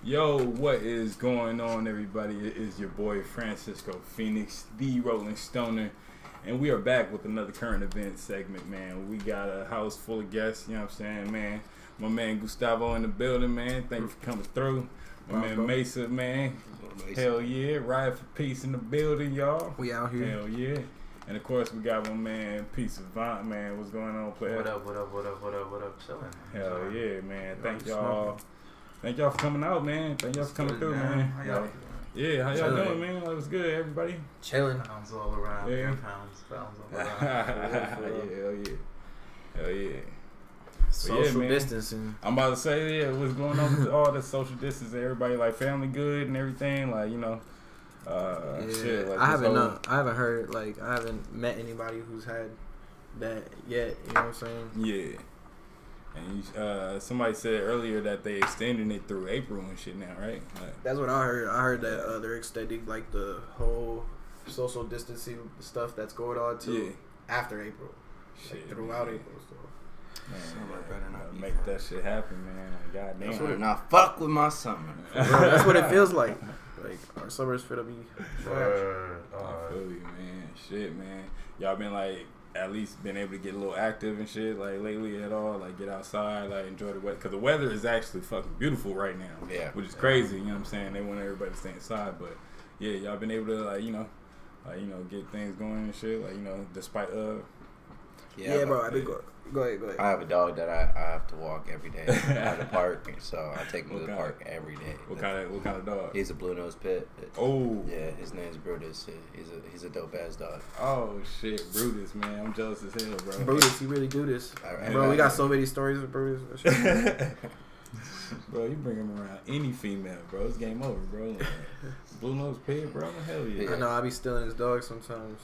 Yo, what is going on, everybody? It is your boy Francisco Phoenix, the Rolling Stoner, and we are back with another current event segment, man. We got a house full of guests, you know what I'm saying, man? My man Gustavo in the building, man. Thank you for coming through. My man Mesa, man. Hell yeah. Riot for Peace in the building, y'all. We out here. Hell yeah. And of course, we got my man, Savant, man. What's going on, player? What up? Chilling. Hell yeah, man. Thank y'all. Thank y'all for coming out, man. Thank y'all for coming through, man. How y'all doing? Yeah, how y'all doing, man? That was good, everybody. Chilling. Pounds all around. Yeah. Pounds all around. Hell yeah. Hell yeah. Social yeah, distancing. I'm about to say, yeah, what's going on with all the social distancing? Everybody, like, family good and everything, like, you know. Shit, like I haven't heard, like, I haven't met anybody who's had that yet. You know what I'm saying? Yeah. And somebody said earlier that they extending it through April and shit now, right? Like, that's what I heard. I heard that they're extending like the whole social distancing stuff that's going on to after April, shit, like, throughout man. April. So. Man, Summer better not be make that shit happen, man. Goddamn. That's what not fuck with my summer. Bro, that's what it feels like. Like our summer's finna be trash. I feel you, man. Shit, man. Y'all been like at least been able to get a little active and shit like lately at all? Like get outside, like enjoy the weather, because the weather is actually fucking beautiful right now. Yeah, which is crazy. You know what I'm saying? They want everybody to stay inside, but yeah, y'all been able to like get things going and shit. Like despite Yeah, bro. I been go ahead. I have a dog that I have to walk every day at the park, so I take him to the park every day. What kind of dog? He's a blue nose pit. Oh, yeah, his name's Brutus. He's a dope ass dog. Oh shit, Brutus, man, I'm jealous as hell, bro. Brutus, he really do this, bro. We got so many stories with Brutus. Bro, you bring him around any female, bro. It's game over, bro. Like, blue nose pig, bro. Hell yeah. I know. I be stealing his dog sometimes.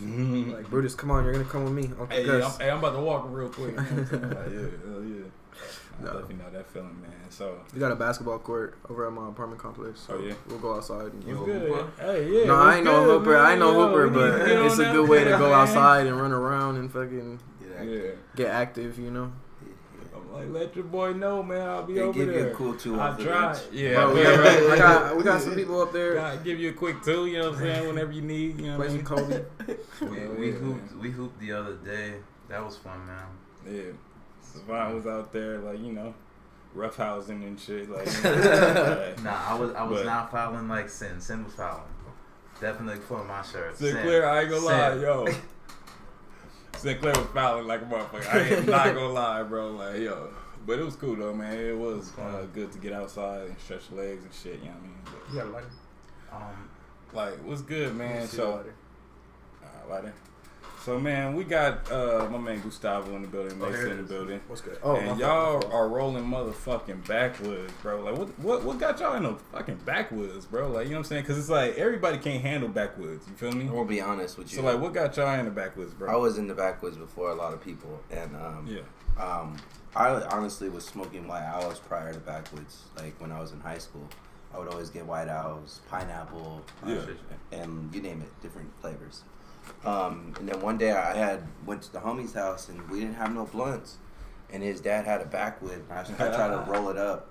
Like, Brutus, come on, you're gonna come with me. Hey, I'm about to walk real quick. You know what I'm saying? Like, yeah. I definitely know that feeling, man. So we got a basketball court over at my apartment complex. So we'll go outside. And what's good? Hey, yeah. No, I ain't no hooper. I ain't no hooper, but it's a good way to go outside and run around and fucking get active, you know. Like, let your boy know, man. I'll be over there. Give you a cool tool. I try. Yeah, bro, we got some people up there. Gotta give you a quick tool, you know what I'm saying? Whenever you need, you know what I mean? Kobe. We hooped the other day. That was fun, man. Yeah. Savant was out there, like, roughhousing and shit. Like, Nah, I was not fouling like Sin. Sin was fouling. Definitely for my shirt. Sinclair, I ain't gonna lie, yo. Sinclair was fouling like a motherfucker. I ain't not gonna lie, bro. Like, yo. But it was cool, though, man. It was good to get outside and stretch your legs and shit, you know what I mean? But, you got a lighter? Like, what's good, man? So, lighter. So, man, we got my man Gustavo in the building, Mason in the building. What's good? And y'all are rolling motherfucking backwoods, bro. Like, what got y'all in the fucking backwoods, bro? Like, you know what I'm saying? Because it's like everybody can't handle backwoods. You feel me? I will be honest with you. So, like, what got y'all in the backwoods, bro? I was in the backwoods before a lot of people, and I honestly was smoking white owls prior to backwoods. Like when I was in high school, I would always get white owls, pineapple, and you name it, different flavors. And then one day I went to the homie's house and we didn't have no blunts, and his dad had a backwood. And I tried to roll it up,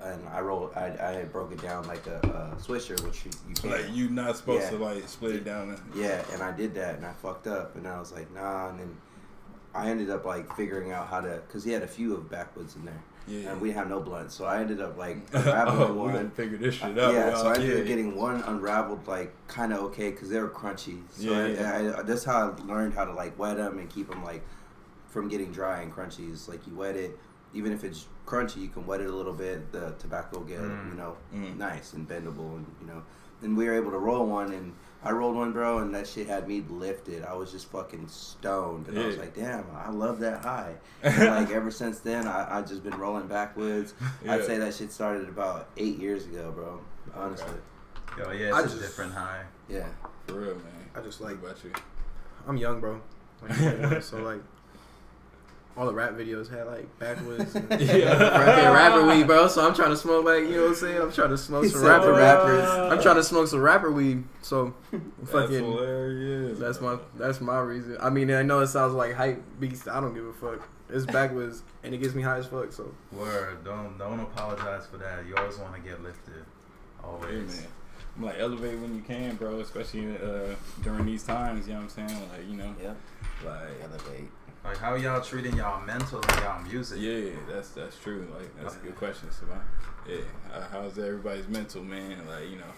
and I had broke it down like a swisher, which you can't. Like you not supposed to like split it down. Yeah, and I did that, and I fucked up, and I was like, nah. And then I ended up like figuring out how to, cause he had a few of backwoods in there. Yeah. And we didn't have no blunts, so I ended up like unraveling one. We gotta figure this shit out. Yeah, so I ended up getting one unraveled like kind of okay, cause they were crunchy. So that's how I learned how to like wet them and keep them like from getting dry and crunchy. It's like you wet it, even if it's crunchy, you can wet it a little bit. The tobacco will get nice and bendable, and Then we were able to roll one, and I rolled one, bro, and that shit had me lifted. I was just fucking stoned, and I was like, damn, I love that high. And like ever since then, I just been rolling backwoods. I'd say that shit started about 8 years ago, bro. Honestly. Yo, yeah, it's a different high. Yeah, for real, man. I just like. What about you? I'm young, bro. Like, so like. All the rap videos had like backwoods and rapper weed, bro. So I'm trying to smoke like, you know what I'm saying? I'm trying to smoke some rappers. I'm trying to smoke some rapper weed. So fucking hilarious. That's my reason. I mean, I know it sounds like hype beast. I don't give a fuck. It's backwoods and it gets me high as fuck. So word, don't apologize for that. You always want to get lifted. Always. Yeah, man. I'm like, elevate when you can, bro, especially during these times, you know what I'm saying? Like, you know. Yeah. Like, Elevate. Like, how y'all treating y'all mental and y'all music? yeah, that's true. Like, that's a good question, Savant. Yeah. How's everybody's mental, man? Like, you know.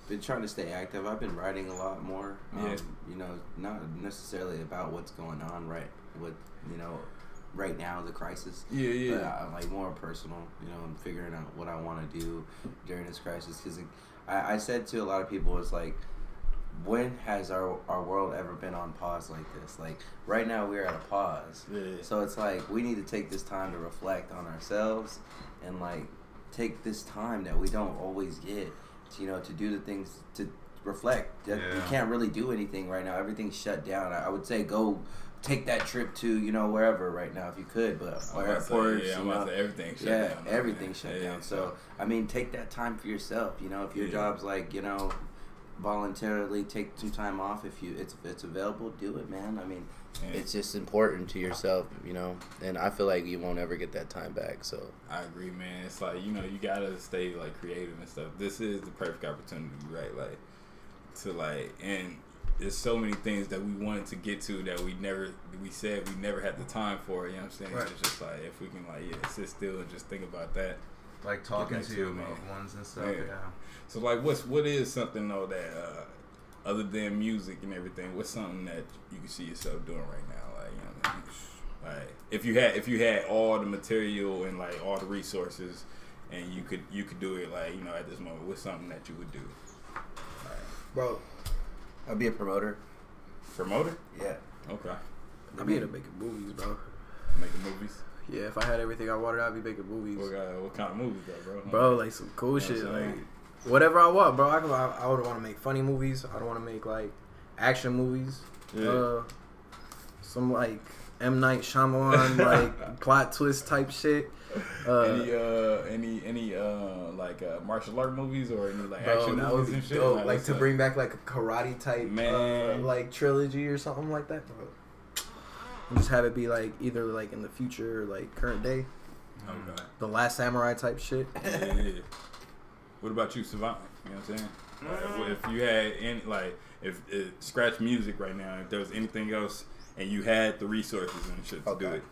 Been trying to stay active. I've been writing a lot more. Yeah. You know, not necessarily about what's going on right now, the crisis. Yeah. But like more personal, you know, and figuring out what I want to do during this crisis. Because I said to a lot of people, it's like, when has our world ever been on pause like this? Like, right now we're at a pause. Yeah. So it's like, we need to take this time to reflect on ourselves and, like, take this time that we don't always get, to do the things, to reflect. You can't really do anything right now. Everything's shut down. I would say go take that trip to, wherever right now if you could, but airports, everything's shut down. Everything's shut down. So, I mean, take that time for yourself, if your job's like, voluntarily take some time off if it's available, do it, man. I mean, it's just important to yourself, and I feel like you won't ever get that time back. So I agree, man. It's like, you gotta stay like creative and stuff. This is the perfect opportunity, right? Like, to like, and there's so many things that we wanted to get to that we said we never had the time for, you know what I'm saying? Right. It's just like, if we can like, sit still and just think about that. Like talking to your loved ones and stuff, yeah. So like, what is something though that other than music and everything, what's something that you can see yourself doing right now? Like, like if you had all the material and like all the resources, and you could do it, like, at this moment, what's something that you would do? Bro, I'd be a promoter. Promoter? Yeah. Okay. I'd be into making movies, bro. Making movies? Yeah, if I had everything I wanted, I'd be making movies. What kind of movies though, bro? Bro, like some cool shit, like whatever I want, bro. I would want to make funny movies. I don't want to make like action movies. Yeah. Some like M. Night Shyamalan like plot twist type shit. Any like martial art movies or any like action movies and shit? Dope. Like to bring back like a karate type like trilogy or something like that, bro. And just have it be like either like in the future or like current day. Okay. The Last Samurai type shit. Yeah. What about you, Savant? You know what I'm saying? Like, if you had any, like, if scratch music right now, if there was anything else and you had the resources and shit to do it,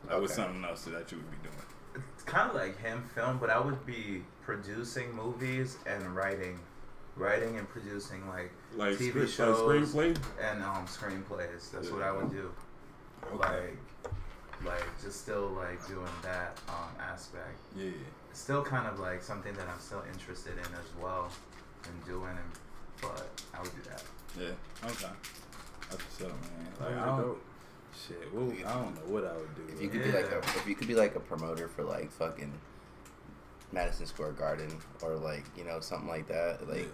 what's something else that you would be doing? It's kind of like him film, but I would be producing movies and writing and producing like TV shows, screenplay and screenplays. That's what I would do. Okay. Like just still like doing that aspect. Yeah. It's still kind of like something that I'm still interested in as well, and doing. But I would do that. Yeah. Okay. That's what's up, man. Like, I I don't know what I would do. If you could be like a promoter for like fucking Madison Square Garden or like something like that, like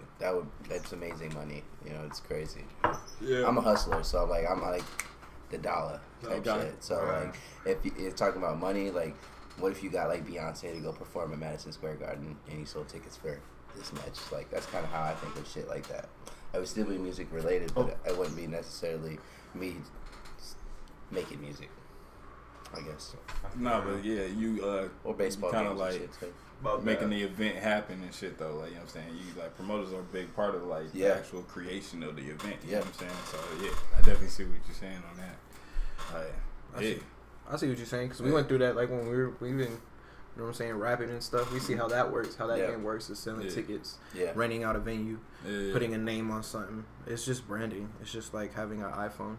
that's amazing money. It's crazy. Yeah. I'm a hustler, so I'm like the dollar type shit. So like if you're talking about money, like what if you got like Beyonce to go perform at Madison Square Garden and you sold tickets for this much? Like that's kind of how I think of shit like that. I would still be music related, but it wouldn't be necessarily me making music, I guess. No, but yeah, you or baseball kind of games like and shit too. making the event happen and shit though. Like, you know what I'm saying? You like promoters are a big part of like the actual creation of the event. You know what I'm saying? So yeah, I definitely see what you're saying on that. Like, I see what you're saying because we went through that like when we've been, you know what I'm saying, rapping and stuff. We see how that works, how that game works, is selling tickets, renting out a venue, putting a name on something. It's just branding. It's just like having an iPhone.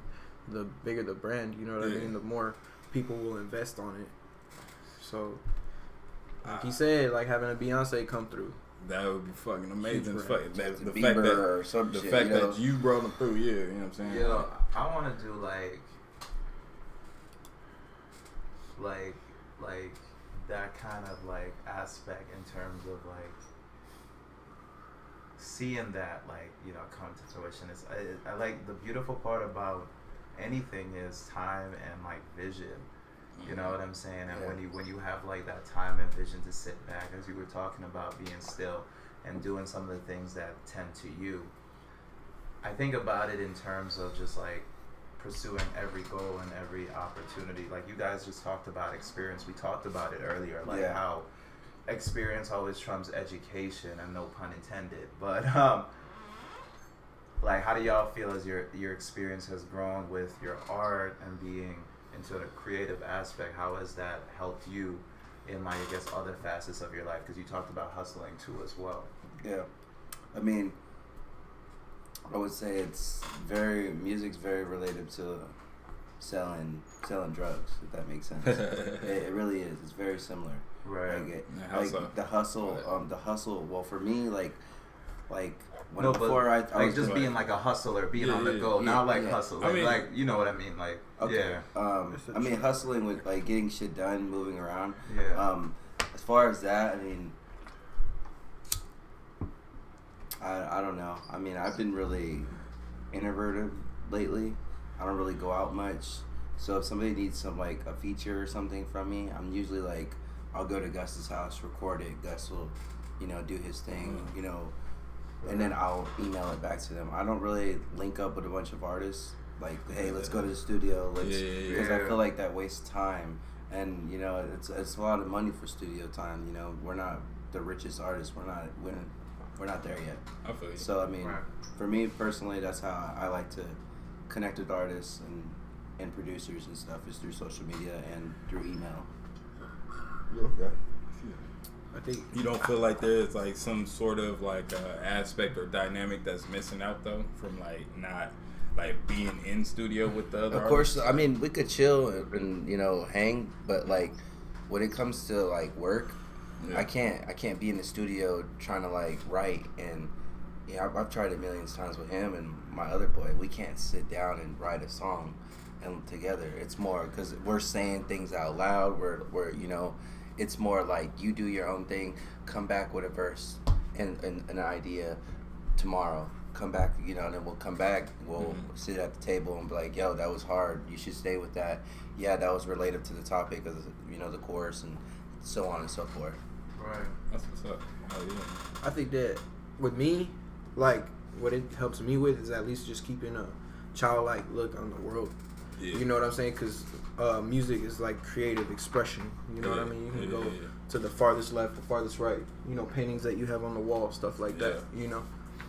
The bigger the brand, you know what I mean, the more people will invest on it. So, like he said, like having a Beyonce come through. That would be fucking amazing. The fact that that you brought them through, you know what I'm saying? Yo, I want to do like that kind of like aspect in terms of like seeing that like come to fruition. I like the beautiful part about anything is time and like vision. You know what I'm saying? And when you have like that time and vision to sit back, as you were talking about being still and doing some of the things that tend to you, I think about it in terms of just like pursuing every goal and every opportunity. Like you guys just talked about experience. We talked about it earlier, like how experience always trumps education, and no pun intended. But like, how do y'all feel as your experience has grown with your art and being into the creative aspect? How has that helped you in, like, I guess, other facets of your life? Because you talked about hustling too as well. Yeah, I mean, I would say music's very related to selling drugs, if that makes sense. It really is. It's very similar. Right. Like the hustle. Well, for me, like when no, before I like was just being like a hustler, being on the go, not like hustle. Like, like, you know what I mean? Like, okay. I mean, hustling with like getting shit done, moving around. Yeah. As far as that, I mean, I don't know. I mean, I've been really introverted lately. I don't really go out much. So if somebody needs some, like, a feature or something from me, I'm usually like, I'll go to Gus's house, record it. Gus will, you know, do his thing, you know, and then I'll email it back to them. I don't really link up with a bunch of artists. Like, hey, let's go to the studio. Because I feel like that wastes time. And, you know, it's a lot of money for studio time. You know, we're not the richest artists. We're not there yet. I feel you. So, I mean, for me personally, that's how I like to connect with artists and producers and stuff, is through social media and through email. I think you don't feel like there's like some sort of like aspect or dynamic that's missing out though from like not like being in studio with the other. Of course, I mean, we could chill and you know hang, but like when it comes to like work, I can't be in the studio trying to like write. And yeah, I've tried it millions of times with him and my other boy. We can't sit down and write a song and together. It's more because we're saying things out loud. We're you know, it's more like you do your own thing, come back with a verse and an idea tomorrow. Come back, you know, and then we'll come back. We'll sit at the table and be like, "Yo, that was hard. You should stay with that. Yeah, that was related to the topic of you know the chorus and so on and so forth." Right. That's what's up. Oh, yeah. I think that with me, like, what it helps me with is at least just keeping a childlike look on the world. Yeah. You know what I'm saying? Because music is like creative expression. You know what I mean? You can go to the farthest left, the farthest right. You know, paintings that you have on the wall, stuff like that. You know,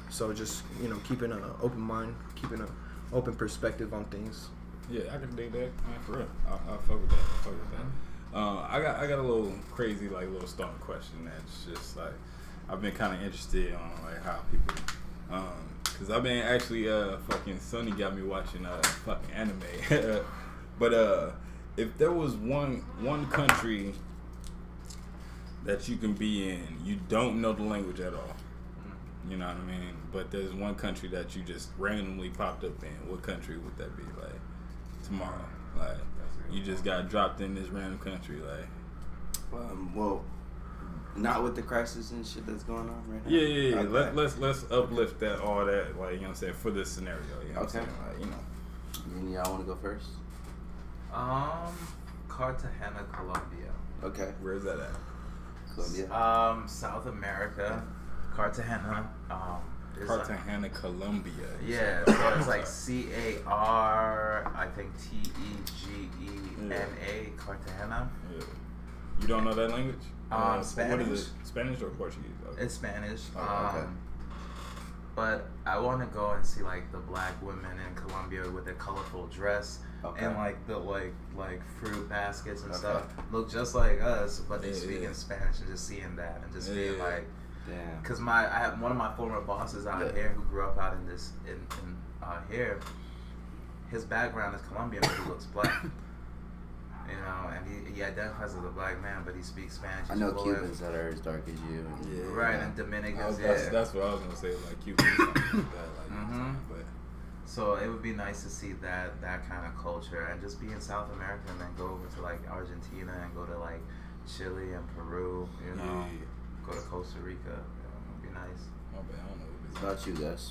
so just, you know, keeping an open mind, keeping an open perspective on things. Yeah, I can dig that. Man, for real, I fuck with that. I got a little crazy, like, little stone question that's just like I've been kind of interested on, like, how people, cause I've been actually fucking Sonny got me watching fucking anime, but if there was one country that you can be in, you don't know the language at all, you know what I mean? But there's one country that you just randomly popped up in. What country would that be? Like tomorrow, like. You just got dropped in this random country, like. Well, not with the crisis and shit that's going on right now. Yeah. Okay. Let's uplift that, all that, like, you know what I'm saying, for this scenario. You know what I'm saying, like, you know. And y'all want to go first? Cartagena, Colombia. Okay. Where's that at? Colombia. South America, Cartagena. Cartagena, Colombia. Yeah, so it's like CAR, I think TEGENA, Cartagena. Yeah. You don't know that language? Spanish. What is it? Spanish or Portuguese? Okay. It's Spanish. Okay. But I want to go and see like the black women in Colombia with their colorful dress and like the like fruit baskets and stuff. Look just like us, but they speak in Spanish, and just seeing that and just being like. Damn. Cause I have one of my former bosses out here who grew up out in this here. His background is Colombian, but he looks black. You know, and he identifies as a black man, but he speaks Spanish. I know Cubans that are as dark as you. Yeah. Right, and Dominicans. That's what I was gonna say, like Cubans. But so it would be nice to see that kind of culture, and just be in South America, and then go over to like Argentina, and go to like Chile and Peru. You know. Go to Costa Rica. It'd be nice. Oh, man, I don't know what about you guys.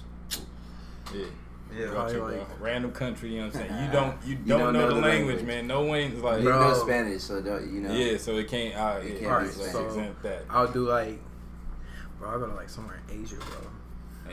Yeah, like, random country. You know what I'm saying? You don't know the language, man. No one's like. You know Spanish, so you know. Yeah, so it can't. It can't be so that. I'll do like, bro. I'll go to like somewhere in Asia, bro.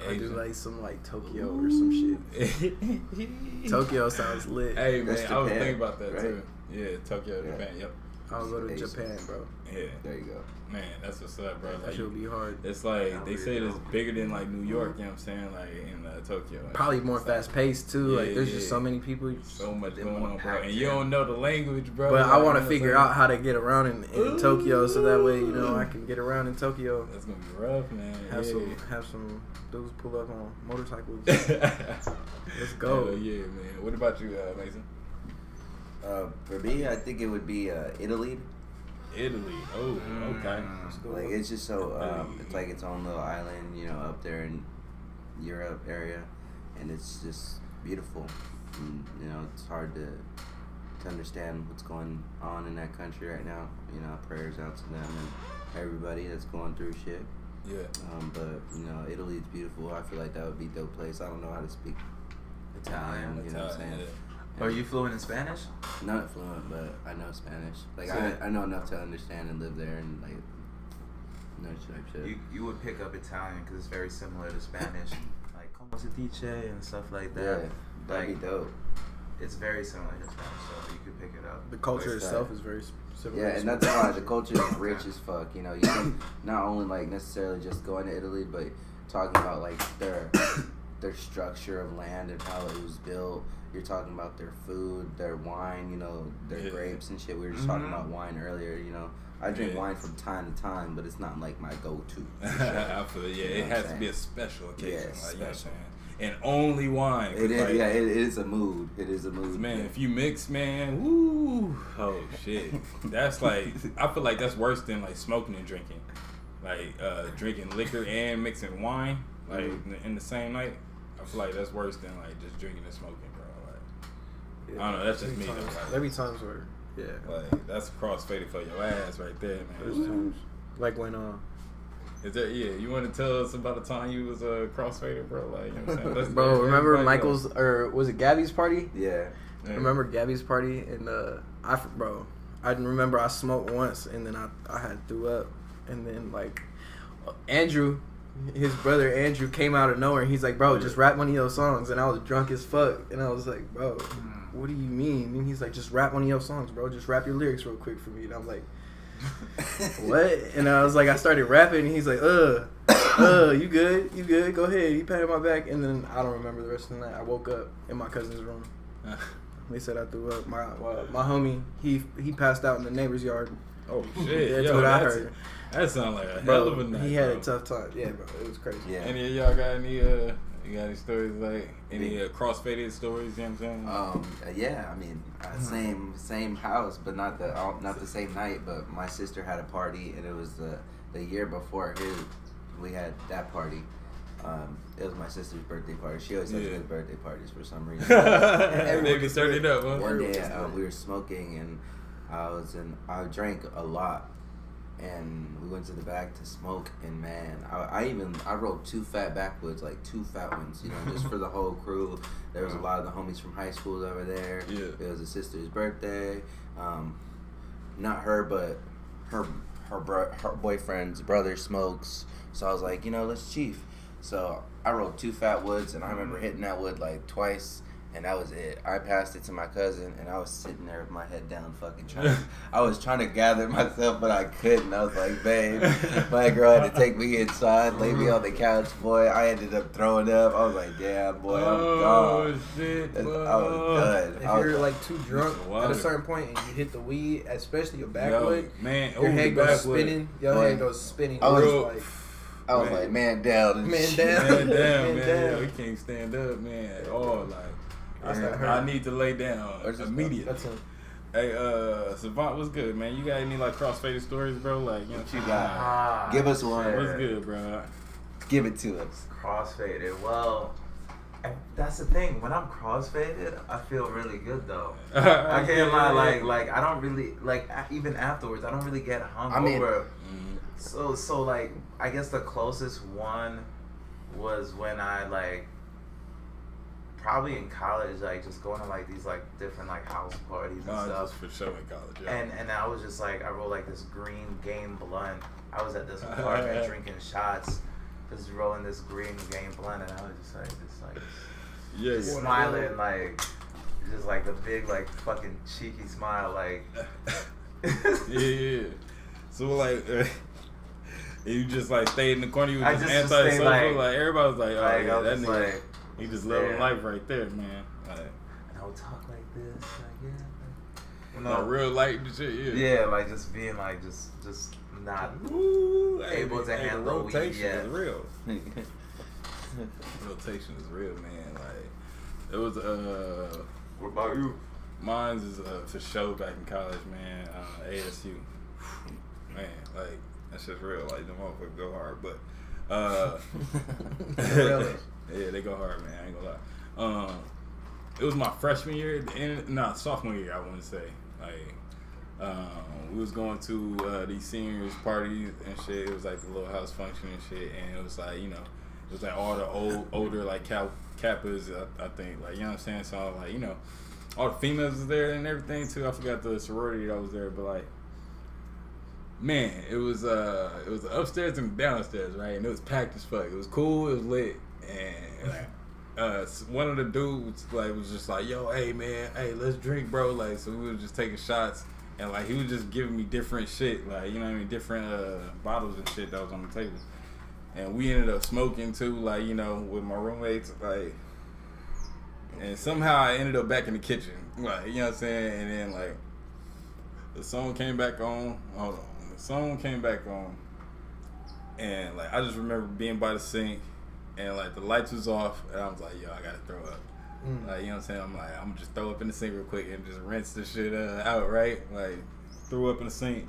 I'll do like some like Tokyo or some shit. Tokyo sounds lit. Hey man, Japan, I was thinking about that right? too. Yeah, Tokyo, Japan. Yep. I'll go to Japan, bro. Yeah. There you go. Man, that's what's up, bro. That Like, should be hard. it's like they say it's bigger than like New York. You know what I'm saying? Like in Tokyo. Probably more fast paced too. Yeah, Like there's just so many people. So much They're going more on, bro. packed And you don't know the language, bro. But like, I want to you know figure what I'm out how to get around in Tokyo, so that way I can get around in Tokyo. saying? That's gonna be rough, man. Have some dudes pull up on motorcycles. Let's go. Hell yeah, man. What about you, Mason? For me, I think it would be Italy. Italy. Oh, okay. Like it's just so it's like its own little island, you know, up there in Europe area, and it's just beautiful. And, you know, it's hard to understand what's going on in that country right now. You know, prayers out to them and everybody that's going through shit. Yeah. But you know, Italy's beautiful. I feel like that would be a dope place. I don't know how to speak Italian. You know what I'm saying? Are you fluent in Spanish? Not fluent, but I know Spanish. Like So I know enough to understand and live there and like no type shit. You would pick up Italian because it's very similar to Spanish, like como se dice and stuff like that. Yeah, that'd Like be dope. it's very similar to Spanish, so you could pick it up. The culture What's itself that? is very similar. Yeah, and that's why the culture is rich as fuck. You know, you can not only like necessarily just going to Italy, but talking about like their structure of land and how it was built. You're talking about their food, their wine, you know, their grapes and shit. We were just talking about wine earlier, you know. I drink wine from time to time, but it's not like my go-to. I feel it. Yeah, You know it what has I'm to be a special occasion. Yeah, like, you know what I'm special. saying? And only wine. It is, like, yeah, it is a mood. It is a mood. Man, if you mix, man, woo, oh shit. That's like, I feel like that's worse than like smoking and drinking. Like drinking liquor and mixing wine, like in the same night. I feel like that's worse than like just drinking and smoking, bro. Like, I don't know, that's just me. There be times where, like that's crossfaded for your ass right there, there's man. times. Like when Is there? Yeah, you want to tell us about the time you was crossfaded, bro? Like, you know what I'm saying? bro, remember everybody Michael's or was it Gabby's party? Yeah. Yeah. Remember Gabby's party and I remember I smoked once and then I had threw up and then like Andrew, his brother Andrew came out of nowhere and he's like, bro, just rap one of your songs, and I was drunk as fuck and I was like, bro, what do you mean? And he's like, just rap one of your songs, bro, just rap your lyrics real quick for me. And I'm like, what? And I was like, I started rapping and he's like, you good, go ahead. He patted my back and then I don't remember the rest of the night. I woke up in my cousin's room. They said I threw up. My homie, he passed out in the neighbor's yard. Oh shit! That's what I heard. That sounds like a hell Bro, of a night. he had bro. a tough time. Yeah, bro, it was crazy. Yeah. Any of y'all got any? You got any stories like any crossfaded stories? You know what I'm saying? Yeah, I mean, same house, but not the same night. But my sister had a party, and it was the year before we had that party. It was my sister's birthday party. She always has good birthday parties for some reason. They be starting it up, huh? One day we were smoking, and I drank a lot. And we went to the back to smoke, and man, I rolled 2 fat backwoods, like 2 fat ones, you know, just for the whole crew. There was a lot of the homies from high school over there. Yeah. It was a sister's birthday. Not her, but her boyfriend's brother smokes. So I was like, you know, let's chief. So I rolled 2 fat woods, and I remember hitting that wood like twice. And that was it. I passed it to my cousin, and I was sitting there with my head down, fucking I was trying to gather myself, but I couldn't. I was like, babe, my girl had to take me inside, lay me on the couch, boy. I ended up throwing up. I was like, damn, boy, I'm gone. Shit, I was done. If you're like too drunk at a certain point and you hit the weed, especially your backwood, man, your head goes backwood. spinning. Your head goes spinning. I was like, man down. Man down. Man, Man down. We can't stand up, man, at all. Like, That's I need to lay down immediately. That's him. Hey, Savant, what's good, man? You got any like crossfaded stories, bro? Like, you know what You got. Give us one. What's good, bro? Give it to us. Crossfaded. Well, that's the thing. When I'm crossfaded, I feel really good though. I can't lie. Like I don't really even afterwards. I don't really get hungover. So like I guess the closest one was when I like. Probably in college, like just going to like these like different like house parties and stuff. Just for show in college, yeah. And I was just like, I rolled like this green game blunt. I was at this apartment drinking shots, just rolling this green game blunt, and I was just smiling, like just like the big like fucking cheeky smile, like Yeah. So like, you just like stayed in the corner. You was just just antisocial. stayed, Like everybody was like, oh like, yeah, I was that just nigga. like, He just living life right there, man. Like, and I would talk like this, like yeah. no, real light and shit. Yeah. Yeah, like just being like just not able to handle the rotation weed yet. is real. Rotation is real, man. Like it was What about you? Mine's is for show back in college, man. ASU, man, like that's just real. Like the motherfuckers go hard, but yeah, they go hard, man. I ain't gonna lie. It was my freshman year, sophomore year. I want to say, like, we was going to these seniors parties and shit. It was like the little house function and shit, and it was like, you know, it was like all the older like Kappas, I think, like, you know what I'm saying. So like, you know, all the females was there and everything too. I forgot the sorority that was there, but like, man, it was upstairs and downstairs, right? And it was packed as fuck. It was cool. It was lit, and like. One of the dudes like was just like, yo, hey man, hey, let's drink, bro. Like, so we was just taking shots, and like he was just giving me different shit, like, you know what I mean, different bottles and shit that was on the table, and we ended up smoking too, like, you know, with my roommates, like, and somehow I ended up back in the kitchen, like, you know what I'm saying, and then like the song came back on. Hold on, the song came back on, and like I just remember being by the sink. And like the lights was off, and I was like, "Yo, I gotta throw up." Like, you know what I'm saying? I'm like, I'm just throw up in the sink real quick and just rinse the shit out, right? Like, threw up in the sink.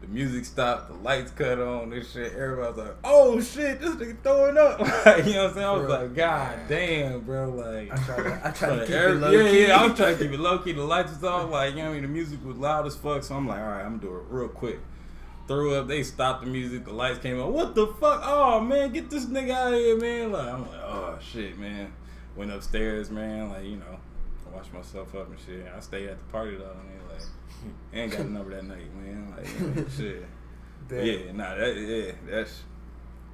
The music stopped, the lights cut on, this shit. Everybody was like, "Oh shit, this nigga throwing up!" Like, you know what I'm saying? I was like, "God damn, bro!" Like, I try to keep it low key. Yeah, I'm trying to keep it low key. The lights was off, like, you know what I mean? The music was loud as fuck, so I'm like, "All right, I'm gonna do it real quick." Threw up, they stopped the music, the lights came on. What the fuck? Oh man, get this nigga out of here, man. Like, I'm like, oh shit, man. Went upstairs, man, like, you know, I washed myself up and shit. I stayed at the party though, man. Like, ain't got a number that night, man. Like, you know, shit. But yeah, nah, that's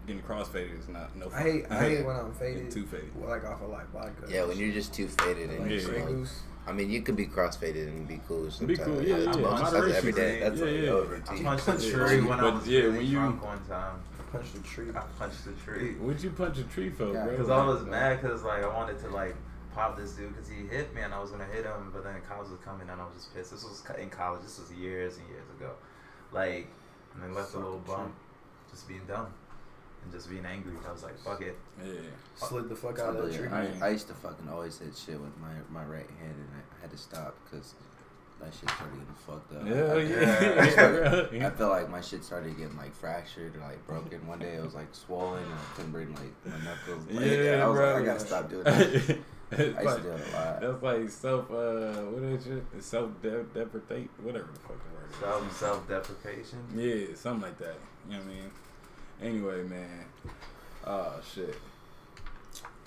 getting crossfaded is not no fun. I hate when I'm faded. Too faded. Like off of like vodka. Yeah, when you're just too faded and you smoke. I mean, you could be crossfaded and be cool sometimes. Be cool, yeah. That's every day. That's over. I punched the tree when I was really drunk one time. Punched the tree. I punched the tree. What'd you punch a tree for, bro? Because I was mad because like I wanted to like pop this dude because he hit me and I was gonna hit him, but then college was coming and I was just pissed. This was in college. This was years and years ago. Like, and then left a little bump, just being dumb. And just being angry. I was like, fuck it. Yeah. Slid the fuck out of that tree. I used to fucking always hit shit with my right hand, and I had to stop because that shit started getting fucked up. I felt like my shit started getting like fractured or like broken. One day it was like swollen and I couldn't bring like my knuckles. Like, I was bro. like, I gotta stop doing that. I used to do it a lot. That's like what is it? Self-deprecate, whatever the fuck the word is. Self-deprecation? Yeah, something like that. You know what I mean? Anyway, man. Oh, shit.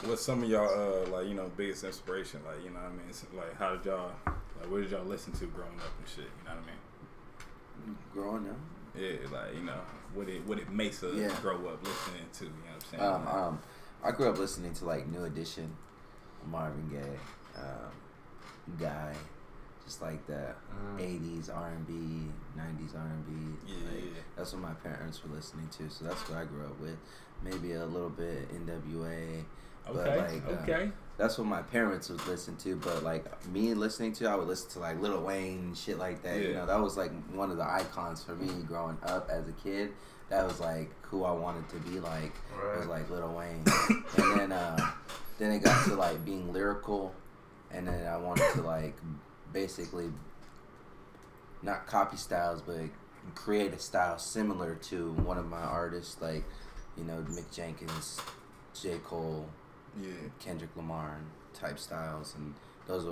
What's some of y'all, like, you know, biggest inspiration? Like, you know what I mean? So, like, how did y'all, like, what did y'all listen to growing up and shit? You know what I mean? Growing up? Yeah, like, you know, what it makes us grow up listening to, you know what I'm saying? I grew up listening to, like, New Edition, Marvin Gaye, Guy, just like that 80s R&B, 90s R&B. That's what my parents were listening to, so that's what I grew up with. Maybe a little bit NWA. Okay, but like, that's what my parents would listen to, but like me listening to, I would listen to like Lil Wayne, shit like that. You know, that was like one of the icons for me growing up as a kid. That was like who I wanted to be like. It was like Lil Wayne. And then it got to like being lyrical, and then I wanted to like basically not copy styles, but create a style similar to one of my artists, like, you know, Mick Jenkins, J. Cole, Kendrick Lamar type styles, and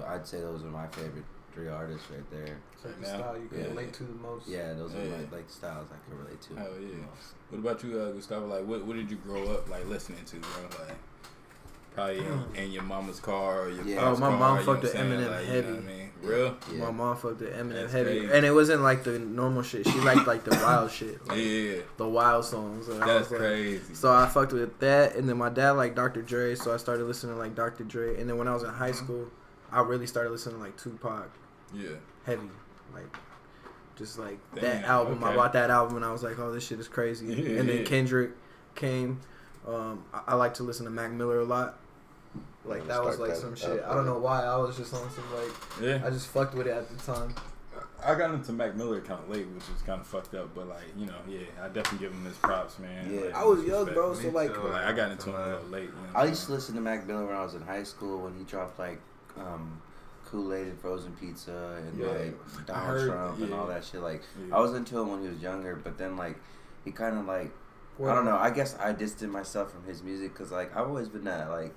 I'd say those are my favorite 3 artists right there. Certain style you can relate to the most. Yeah, those are my like styles I can relate to. Hell yeah. What about you, Gustavo? Like, what did you grow up like listening to, bro? Like, probably in your mama's car or your pop's car. My mom fucked with heavy. Eminem You know what I mean? Real? My mom fucked with Eminem That's heavy. crazy. And it wasn't like the normal shit. She liked like the wild shit. Like, the wild songs. And that's crazy. So I fucked with that. And then my dad liked Dr. Dre. So I started listening to like Dr. Dre. And then when I was in high school, I really started listening to like Tupac. Yeah. Heavy. Like Just like Damn, that album. okay. I bought that album and I was like, oh, this shit is crazy. Yeah, and then yeah. Kendrick came. I like to listen to Mac Miller a lot. Like I'm that gonna was start like that some up, shit. I don't know why. I was just on some like Yeah. I just fucked with it at the time. I got into Mac Miller kind of late, which was kind of fucked up. But like, you know, yeah, I definitely give him his props, man. Yeah. Like, I was his young, respect. bro. So like, But, like, I got into him a little late. You know what I I'm used to saying? listen to Mac Miller when I was in high school when he dropped like Kool-Aid and Frozen Pizza and Yeah. like I Donald heard- Trump and yeah. all that shit. Like Yeah. I was into him when he was younger, but then like he kind of like I Well, don't know. I guess I distanced myself from his music because like I've always been that like.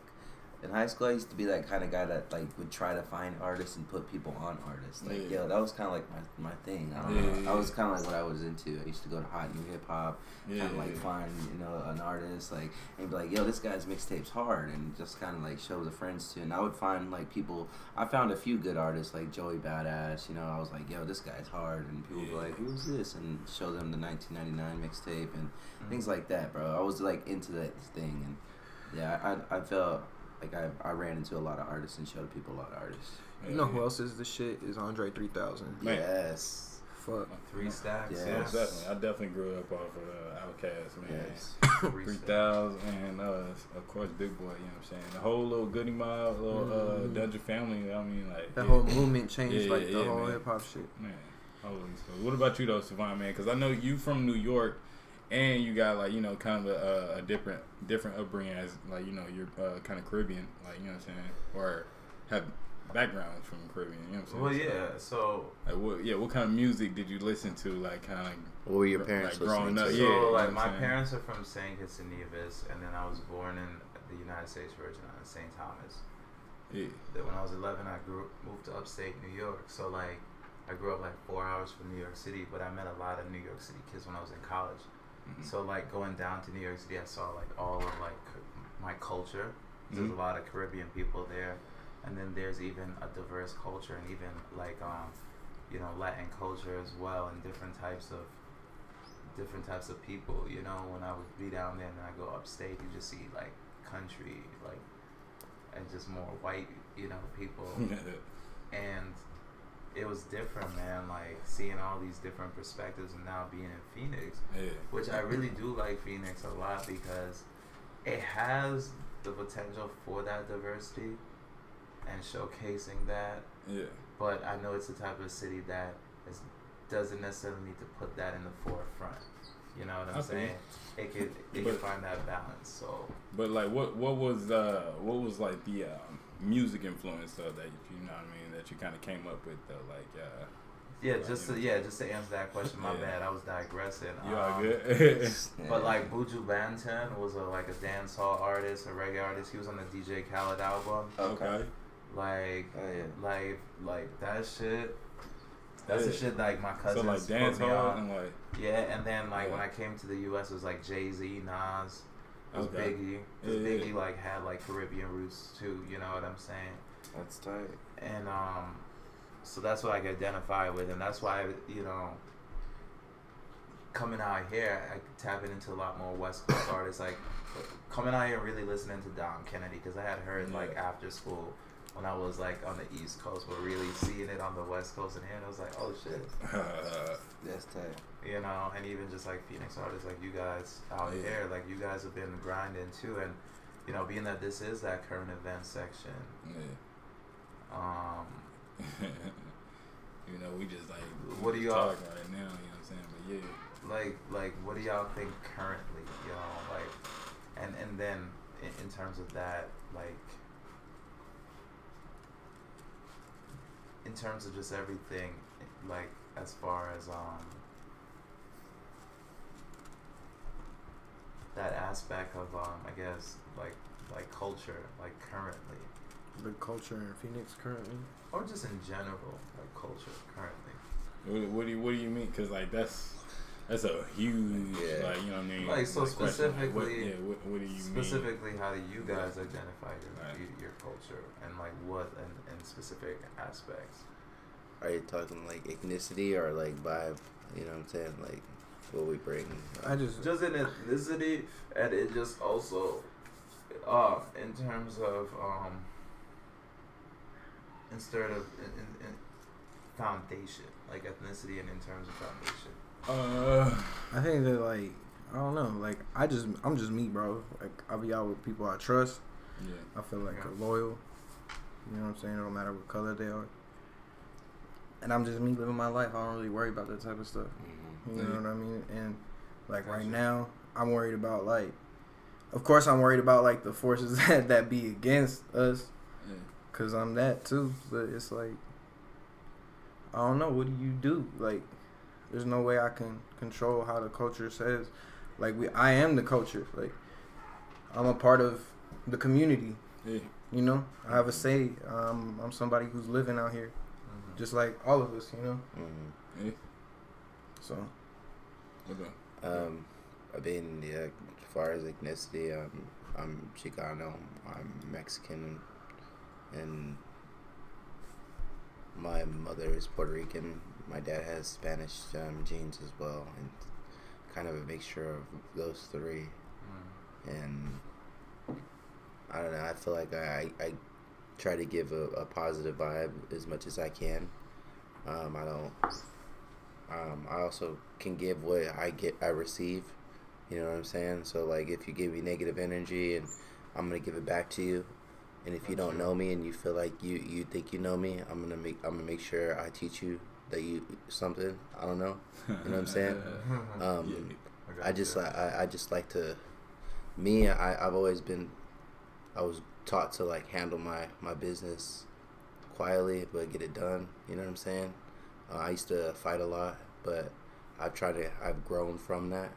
In high school, I used to be that kind of guy that like would try to find artists and put people on artists. Like, Yeah. yo, that was kind of like my thing. I don't Yeah, know. yeah, That was yeah. kind of like what I was into. I used to go to hot new hip hop, Yeah, kind of like yeah. find an artist like and be like, yo, this guy's mixtape's hard, and just kind of like show the friends too. And I would find like people. I found a few good artists like Joey Badass. I was like, yo, this guy's hard, and people would be Yeah. like, who's this? And show them the 1999 mixtape and things like that, bro. I was like into that thing, and yeah, I felt. Like I ran into a lot of artists and showed people a lot of artists. You know who else is the shit? Is Andre 3000. Man. Yes. Fuck. 3 Stacks. Yeah. Yeah, Yes. definitely. I definitely grew up off of Outkast, man. Yes. 3000 and of course Big Boy. You know what I'm saying? The whole little Goody Mob, little Dungeon Family. I mean, like That yeah. whole movement changed Yeah, like the yeah, whole man. hip hop shit. Man, holy so what about you though, Savant, man? Because I know you from New York, and you got like kind of a different upbringing as like you're kind of Caribbean, like what I'm saying, or have background from Caribbean. You know what I'm saying? Well, yeah. So Like, what kind of music did you listen to? Like kind of What were your parents like growing listening up? to? So, Yeah, you know like, what my I'm saying? parents are from St. Kitts and Nevis, and then I was born in the United States Virgin Islands, St. Thomas. Yeah. Then when I was 11, I moved to upstate New York. So, like, I grew up, like, 4 hours from New York City, but I met a lot of New York City kids when I was in college. Mhm. So, like, going down to New York City, I saw, like, all of, like, my culture. There's Mhm. a lot of Caribbean people there. And then there's even a diverse culture and even, like, Latin culture as well, and different types of people. When I would be down there and then I go upstate, you just see like country, like, and just more white, people. And it was different, man. Like seeing all these different perspectives, and now being in Phoenix, Yeah. which I really do like Phoenix a lot because it has the potential for that diversity and showcasing that. Yeah. But I know it's the type of city that doesn't necessarily need to put that in the forefront. You know what I'm saying? It could find that balance. So, But like, what was like the music influence though that that you kind of came up with though, like just to answer that question, my bad, I was digressing. You all good? But like Buju Banton was a dancehall artist, a reggae artist. He was on the DJ Khaled album. Okay. Like, Oh, yeah. like that shit. That's the Yeah. shit like my cousins So like put me dancehall on. and like Yeah, and then like Yeah. when I came to the U.S., it was like Jay-Z, Nas, it was Okay. Biggie. Because Yeah, Biggie like had like Caribbean roots too. You know what I'm saying? That's tight. And so that's what I can identify with, and that's why coming out here, I tapping into a lot more West Coast artists. Like coming out here and really listening to Dom Kennedy, because I had heard like after school when I was like on the East Coast, but really seeing it on the West Coast and here, and I was like, oh shit. That's tight. And even just like Phoenix artists like you guys out here, like you guys have been grinding too, and being that this is that current event section, we just like what do y'all talking right now, you know what I'm saying? But yeah. like what do y'all think currently, like and then in terms of that, like in terms of just everything, like as far as that aspect of I guess like culture, like currently, The culture in Phoenix currently. or just in general, like culture currently. What do you mean? Because like that's a huge like you know what I mean. Like so question. Like, specifically, what do you specifically, how do you guys identify your culture, and like what and specific aspects? Are you talking like ethnicity or like vibe? You know what I'm saying? Like what we bring. Just in ethnicity, and it just also in terms of instead of in foundation. like ethnicity and in terms of foundation? I think that like I don't know, like I'm just me, bro. Like I'll be out with people I trust. Yeah. I feel like loyal. You know what I'm saying? It don't matter what color they are. And I'm just me living my life. I don't really worry about that type of stuff. You know what I mean? And like right now, I'm worried about like, of course, I'm worried about like the forces that be against us, cause I'm that too. But it's like, I don't know. What do you do? Like, there's no way I can control how the culture says. Like I am the culture. Like I'm a part of the community. Yeah. You know, I have a say. I'm somebody who's living out here, just like all of us. You know. Yeah. So. I mean, yeah. As far as ethnicity, I'm Chicano. I'm Mexican, and my mother is Puerto Rican. My dad has Spanish genes as well, and kind of a mixture of those three. And I don't know. I feel like I try to give a positive vibe as much as I can. I don't. I also can give what I receive. You know what I'm saying? So like, if you give me negative energy, and I'm gonna give it back to you. And if you don't know me and you feel like you think you know me, I'm gonna make sure I teach you that you something. I don't know. You know what I'm saying? I just like to. Me, I've always been. I was taught to like handle my business quietly, but get it done. You know what I'm saying? I used to fight a lot, but I've grown from that,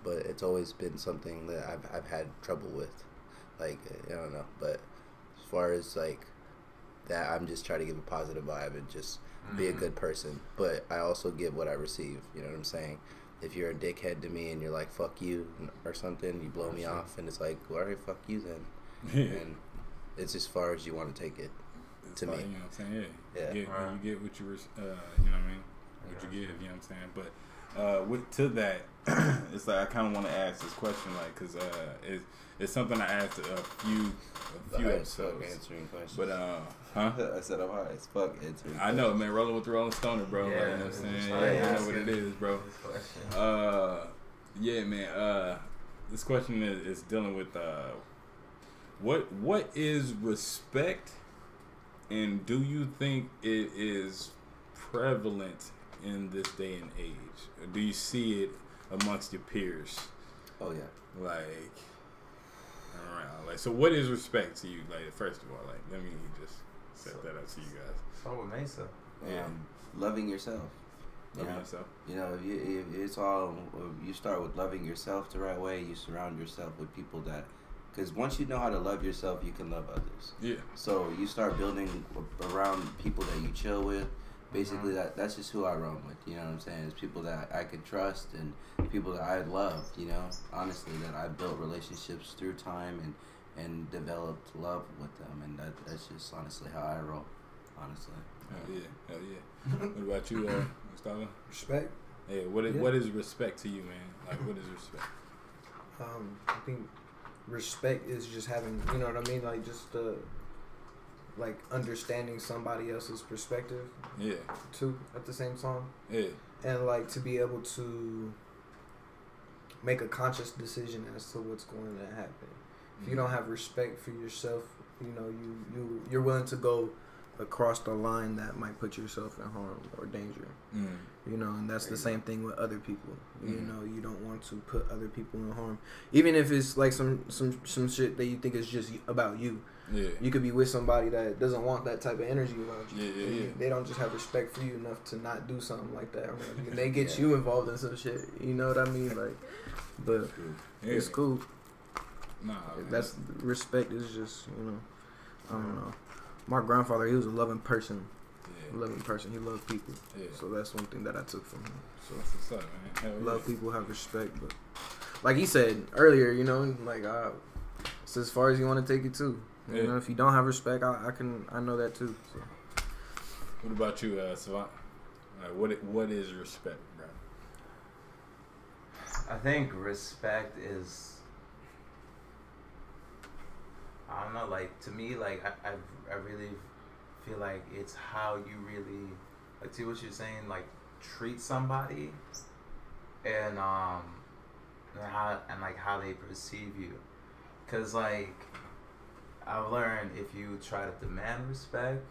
but it's always been something that I've had trouble with. Like, I don't know, but as far as like that, I'm just trying to give a positive vibe and just be a good person. But I also give what I receive. You know what I'm saying? If you're a dickhead to me and you're like, fuck you or something, you blow me off, and it's like, well, all right, fuck you then. And it's as far as you want to take it to me. You know what I'm saying? Yeah. You get what you you know what I mean? What you give, you know what I'm saying? But to that, it's like I kind of want to ask this question, like, because it's something I asked a few episodes. Answering questions. But I said I'm high as fuck answering. I know, man. Rolling with the Rolling Stoner, bro. Yeah, like, you know what I'm saying? Yeah, I know what it is, bro. Yeah, man. This question is dealing with what is respect, and do you think it is prevalent in this day and age? Do you see it amongst your peers? Oh yeah. Like, around. Like, so what is respect to you? Like, first of all, like, let me just set that up to you guys. So with Mesa. Loving yourself. Loving yourself. You know, it's all. You start with loving yourself the right way. You surround yourself with people that, because once you know how to love yourself, you can love others. Yeah. So you start building around people that you chill with. Basically, that's just who I roam with. You know what I'm saying? It's people that I can trust and people that I love. You know, honestly, that I built relationships through time and developed love with them, and that's just honestly how I roll. Honestly. Hell yeah. What about you, Gustavo? Respect. Hey, what is respect to you, man? Like, what is respect? I think respect is just having, you know what I mean, like just like understanding somebody else's perspective. Yeah. Too at the same time. Yeah. And like to be able to make a conscious decision as to what's going to happen. If you don't have respect for yourself, you know, you're willing to go across the line that might put yourself in harm or danger. You know, and that's the same thing with other people. You know, you don't want to put other people in harm, even if it's like some shit that you think is just about you. Yeah. You could be with somebody that doesn't want that type of energy around you. Yeah. They don't just have respect for you enough to not do something like that around you. And they get you involved in some shit. You know what I mean? Like, but it's cool. Nah, that's respect is just, you know, I don't know. My grandfather, he was a loving person. Yeah. Loving person. He loved people. Yeah. So that's one thing that I took from him. So that's what's up, man. Love people, have respect, but like he said earlier, you know, like it's as far as you want to take it too. You know, if you don't have respect, I know that too. So. What about you, Savant? What is respect, bro? I think respect is, I don't know, like, to me, like, I really feel like it's how you really like see what you're saying, like treat somebody and how they perceive you, because like I've learned if you try to demand respect,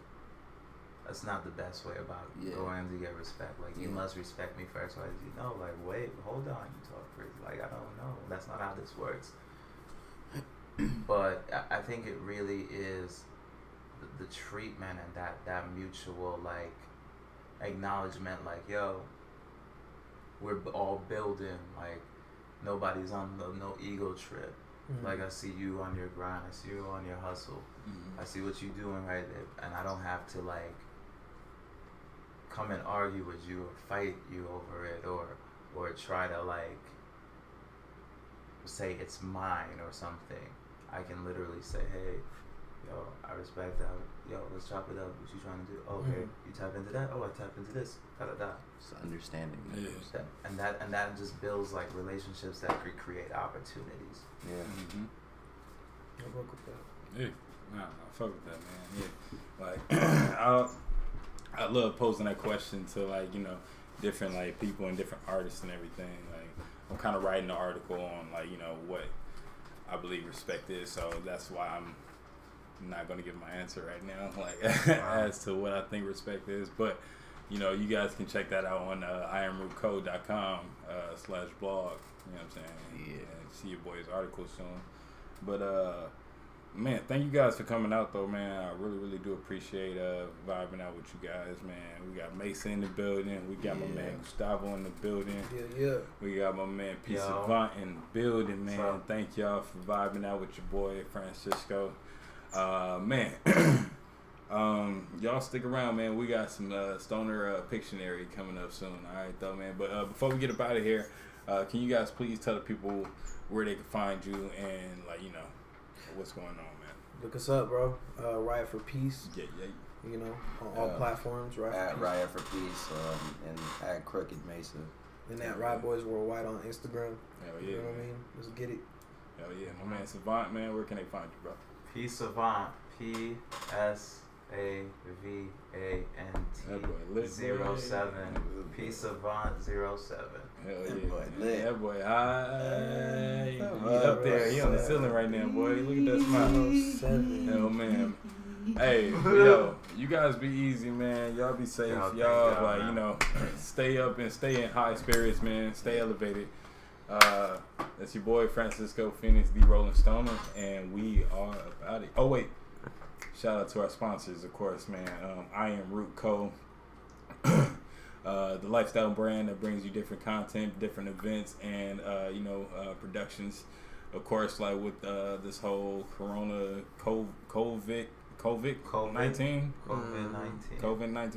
that's not the best way about going to get respect. Like you must respect me first. Like no, like wait, hold on, you talk crazy. Like I don't know, that's not how this works. But I think it really is the treatment and that mutual like acknowledgement. Like yo, we're all building. Like nobody's on no ego trip. Like I see you on your grind. I see you on your hustle. I see what you're doing right there, and I don't have to like come and argue with you or fight you over it or try to like say it's mine or something. I can literally say, hey, yo, I respect that. Yo, let's chop it up. What you trying to do? Okay, you tap into that. Oh, I tap into this. Da da da. It's understanding. And that just builds like relationships that could create opportunities. Yeah. I fuck with that. Yeah, nah, I fuck with that, man. Yeah, like I love posing that question to like different like people and different artists and everything. Like I'm kind of writing an article on like what I believe respect is, so that's why I'm not going to give my answer right now, like as to what I think respect is. But you guys can check that out on iamrootcode.com /blog. You know what I'm saying? Yeah. And see your boy's article soon. But man, thank you guys for coming out though, man. I really, really do appreciate vibing out with you guys, man. We got Mason in the building. We got my man Gustavo in the building. Yeah. We got my man Savant in the building, man. Thank y'all for vibing out with your boy Francisco. Man, y'all stick around, man. We got some Stoner Pictionary coming up soon. All right, though, man. But before we get up out of here, can you guys please tell the people where they can find you and what's going on, man? Look us up, bro. Riot for Peace. Yeah. On all platforms. At Riot for Peace and at Crooked Mesa. And at Riot Boys Worldwide on Instagram. Hell yeah. You know what I mean? Let's get it. Hell yeah. My man Savant, man, where can they find you, bro? P Savant. PSAVANT 07. P Savant 07. Hell yeah. That boy lit. That boy high. He up there. He on the ceiling right now, boy. Look at that smile. Hell, man. Hey, yo, you guys be easy, man. Y'all be safe. Y'all like, stay up and stay in high spirits, man. Stay elevated. That's your boy Francisco Phoenix, the Rolling Stoner, and we are about it. Oh wait, shout out to our sponsors, of course, man. I Am Root Co. The lifestyle brand that brings you different content, different events, and productions. Of course, like with this whole Corona COVID-19,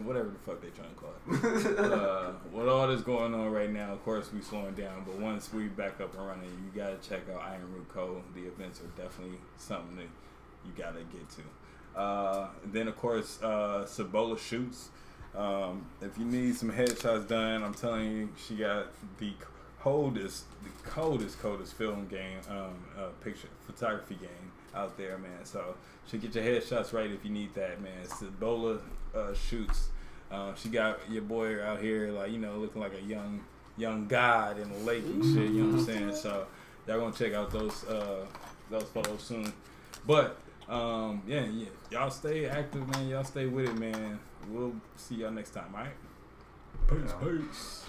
whatever the fuck they trying to call it. With all this going on right now, of course we slowing down, but once we back up and running, you gotta check out Iron Root Co. The events are definitely something that you gotta get to. Then of course Sabola Shoots. If you need some headshots done, I'm telling you, she got the coldest film game, picture photography game out there, man. So she get your headshots right if you need that, man. Sabola Shoots. She got your boy out here like looking like a young god in the lake and shit. You know what I'm saying? So y'all gonna check out those photos soon. But yeah, y'all stay active, man. Y'all stay with it, man. We'll see y'all next time. All right. Peace.